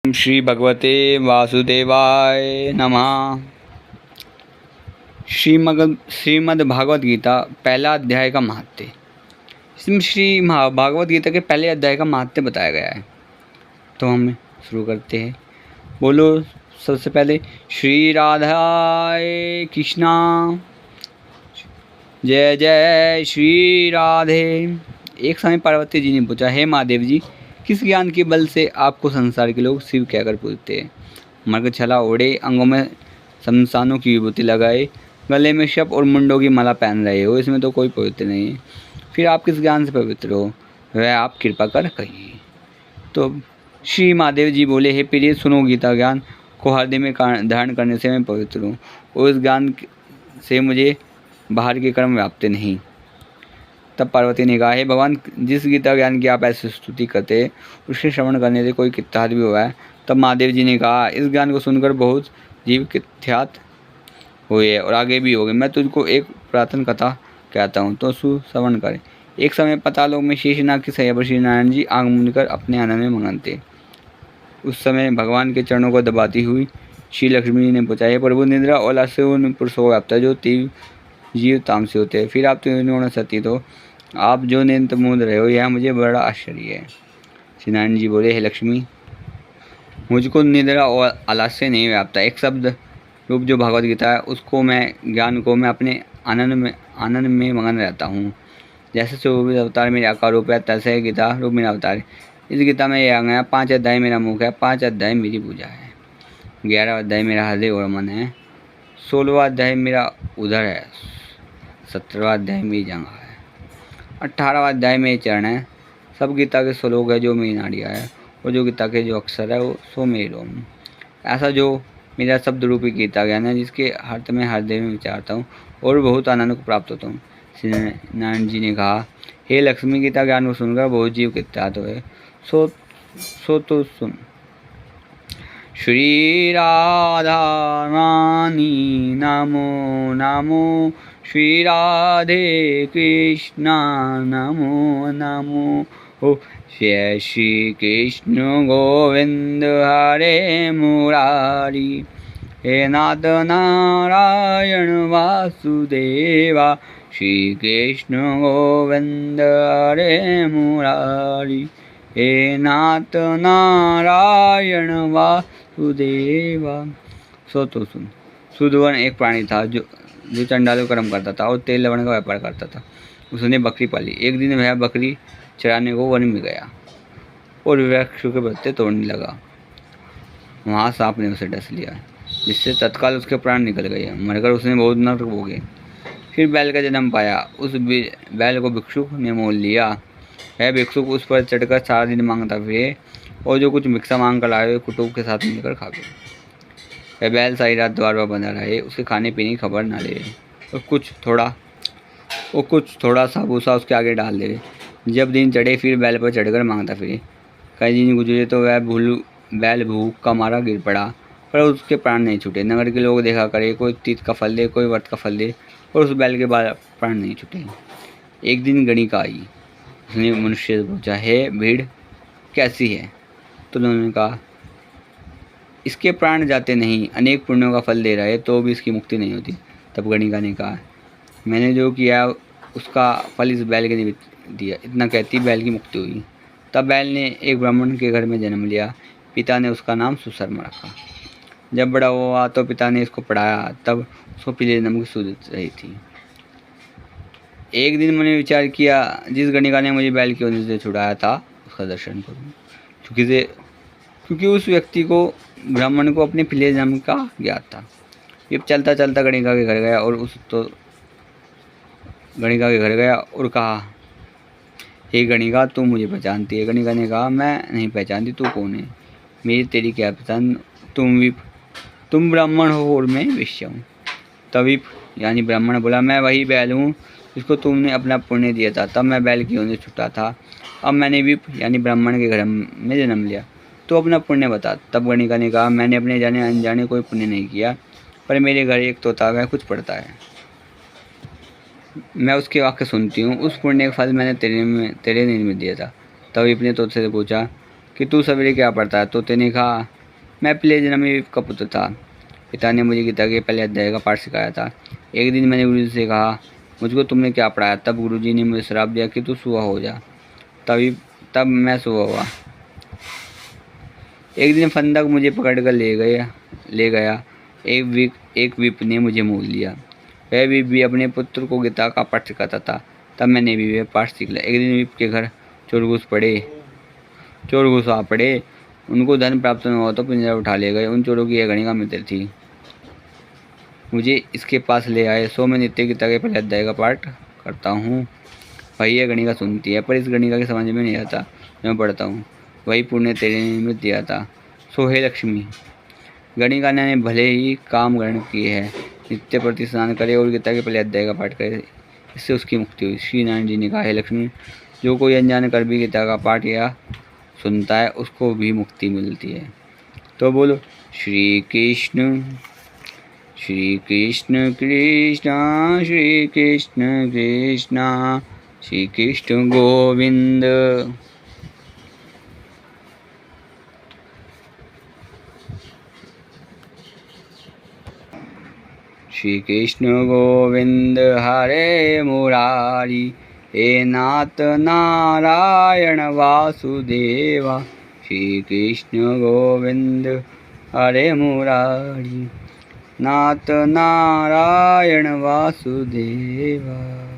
श्री भगवते वासुदेवाय नमः। श्रीमद् भागवत गीता पहला अध्याय का महात्म्य। इसमें भागवत गीता के पहले अध्याय का महात्म्य बताया गया है। तो हम शुरू करते हैं। बोलो सबसे पहले श्री राधाय कृष्णा, जय जय श्री राधे। एक समय पार्वती जी ने पूछा, हे महादेव जी, किस ज्ञान के बल से आपको संसार के लोग शिव कहकर पूजते हैं? मृग छला ओढ़े, अंगों में शमशानों की विभूति लगाए, गले में शप और मुंडों की माला पहन रहे हो, इसमें तो कोई पवित्र नहीं है। फिर आप किस ज्ञान से पवित्र हो, वह आप कृपा कर कहिए। तो श्री महादेव जी बोले, हे प्रिय, सुनो, गीता ज्ञान को हृदय में धारण करने से मैं पवित्र हूँ, और इस ज्ञान से मुझे बाहर के कर्म व्याप्त नहीं। तब पार्वती ने कहा, हे भगवान, जिस गीता ज्ञान की आप ऐसी स्तुति करते हैं, उसके श्रवण करने से कोई कित्यात भी हुआ है। तब महादेव जी ने कहा, इस ज्ञान को सुनकर बहुत जीव कित्यात हुए और आगे भी हो गए। मैं तुझको एक पुरातन कथा कहता हूँ, तो श्रवण कर। एक समय पतालोक में शेषनाग की सैया पर श्री नारायण जी आंख मूंद कर अपने आनंद में मगन थे। उस समय भगवान के चरणों को दबाती हुई श्री लक्ष्मी जी ने पूछा, हे प्रभु, निद्रा और लास्य उन पुरुषों को व्याप्त है जो तीव्र जीव तामसी होते हैं। फिर आप तो सती, तो आप जो निरंतर मूंद रहे हो, यह मुझे बड़ा आश्चर्य है। श्री नारायण जी बोले, हे लक्ष्मी, मुझको निद्रा और आलस्य नहीं व्याप्ता। एक शब्द रूप जो भगवत गीता है, उसको मैं ज्ञान को मैं अपने आनंद में मगन रहता हूँ। जैसे 24 अवतार मेरे आकार रूप है, तैसे गीता रूप मेरा अवतार है। इस गीता में यह गया 5 अध्याय मेरा मुख है, 5 अध्याय मेरी पूजा है, 11वां अध्याय मेरा हृदय और मन है, 16वां अध्याय मेरा उदर है, 17वां अध्याय मेरी जंघा है, 18वां अध्याय मेरे चरण है। सब गीता के श्लोक है जो मेरी नाड़ियाँ है, और जो गीता के जो अक्षर है वो सो मेरे रोम। ऐसा जो मेरा शब्द रूपी गीता ज्ञान है, जिसके अर्थ में हृदय में विचारता हूँ और बहुत आनंद को प्राप्त होता हूँ। श्री नारायण जी ने कहा, हे लक्ष्मी, गीता ज्ञान को सुनकर बहुत जीव कित्यात हुए, सो तो सुन। श्री राधा रानी नमो नमो, श्री राधे कृष्णा नमो नमो, ओ जय श्री कृष्ण गोविंद हरे मुरारी, हे नाथ नारायण वासुदेवा, श्री कृष्ण गोविंद हरे मुरारी, हे नाथ नारायण वासुदेवा। सो तो सुन। सुदवन एक प्राणी था जो चंडाल कर्म करता था और तेल लवण का व्यापार करता था। उसने बकरी पाली। एक दिन वह बकरी चराने को वन में गया और वृक्ष के पत्ते तोड़ने लगा। वहाँ सांप ने उसे डस लिया, जिससे तत्काल उसके प्राण निकल गए। मरकर उसने बहुत नरक भोगे। फिर बैल का जन्म पाया। उस बैल को भिक्षुक ने मोल लिया। वह भिक्षुक उस पर चढ़कर सारा दिन मांगता फिरे, और जो कुछ भिक्षा मांग कर लाए कुटुंब के साथ मिलकर खा गए। वह बैल सारी रात द्वार पर बंधा रहे, उसके खाने पीने की खबर ना ले, और कुछ थोड़ा सा भूसा उसके आगे डाल दे। जब दिन चढ़े, फिर बैल पर चढ़कर मांगता फिरे। कई दिन गुजरे तो वह बैल भूख का मारा गिर पड़ा, पर उसके प्राण नहीं छूटे। नगर के लोग देखा करे, कोई तीत का फल दे, कोई व्रत का फल दे, और उस बैल के प्राण नहीं छूटे। एक दिन गणिका आई। उसने मनुष्य से पूछा, हे भीड़, कैसी है? तो उन्होंने कहा, इसके प्राण जाते नहीं, अनेक पुण्यों का फल दे रहा है, तो भी इसकी मुक्ति नहीं होती। तब गणिका ने कहा, मैंने जो किया उसका फल इस बैल के ने दिया। इतना कहती बैल की मुक्ति हुई। तब बैल ने एक ब्राह्मण के घर में जन्म लिया। पिता ने उसका नाम सुशर्मा रखा। जब बड़ा हुआ तो पिता ने इसको पढ़ाया। तब उसको पीले जन्म की सूझ रही थी। एक दिन मैंने विचार किया, जिस गणिका ने मुझे बैल की ओर से छुड़ाया था, उसका दर्शन करूं, क्योंकि उस व्यक्ति को, ब्राह्मण को, अपने पिछले जन्म का ज्ञात था। ये चलता चलता गणिका के घर गया और कहा, हे गणिका, तू मुझे पहचानती है? गणिका ने कहा, मैं नहीं पहचानती, तू कौन है? मेरी तेरी क्या पहचान? तुम ब्राह्मण हो और मैं वेश्या हूँ। तब विप यानी ब्राह्मण बोला, मैं वही बैल हूँ जिसको तुमने अपना पुण्य दिया था। तब मैं बैल की ओर से छूटा था। अब मैंने विप यानी ब्राह्मण के घर में जन्म लिया, तो अपना पुण्य बता। तब गणिका ने कहा, मैंने अपने जाने अनजाने कोई पुण्य नहीं किया, पर मेरे घर एक तोता वह कुछ पढ़ता है, मैं उसके वाक्य सुनती हूँ। उस पुण्य का फल मैंने तेरे नींद में दिया था। तब विप ने तोते से पूछा कि तू सवेरे क्या पढ़ता है? तोते ने कहा, मैं पिछले जन्म में का पुत्र था। पिता ने मुझे गीता के पहले अध्याय का पाठ सिखाया था। एक दिन मैंने गुरुजी से कहा, मुझको तुमने क्या पढ़ाया? तब गुरुजी ने मुझे श्राप दिया कि तू सुबह हो जा। तब मैं सुबह हुआ। एक दिन फंदक मुझे पकड़कर ले गया। एक विप ने मुझे मोल लिया। वह विप भी अपने पुत्र को गीता का पाठ सिखाता था। तब मैंने भी वह पाठ सीख लिया। एक दिन विप के घर चोर घुस आ पड़े। उनको धन प्राप्त न हुआ तो पिंजरा उठा ले गए। उन चोरों की यह गणिका मित्र थी। मुझे इसके पास ले आए। सो मैं नित्य गीता के पहले अध्याय का पाठ करता हूँ। वही यह गणिका सुनती है, पर इस गणिका के समझ में नहीं आता। मैं पढ़ता हूँ, वही पुण्य तेरे निमित्त दिया था। सो हे लक्ष्मी, गणिका ने भले ही काम ग्रहण किए है, नित्य प्रति स्नान करे और गीता के पहले अध्याय का पाठ करे, इससे उसकी मुक्ति हुई। श्री नारायण जी ने कहा, हे लक्ष्मी, जो कोई अनजान कर भी गीता का पाठ या सुनता है उसको भी मुक्ति मिलती है। तो बोलो श्री कृष्ण कृष्ण श्री कृष्ण कृष्ण श्री कृष्ण गोविंद। श्री कृष्ण गोविंद हरे मुरारी, हे नाथ नारायण वासुदेवा। श्री कृष्ण गोविंद हरे मुरारी, नाथ नारायण वासुदेवा।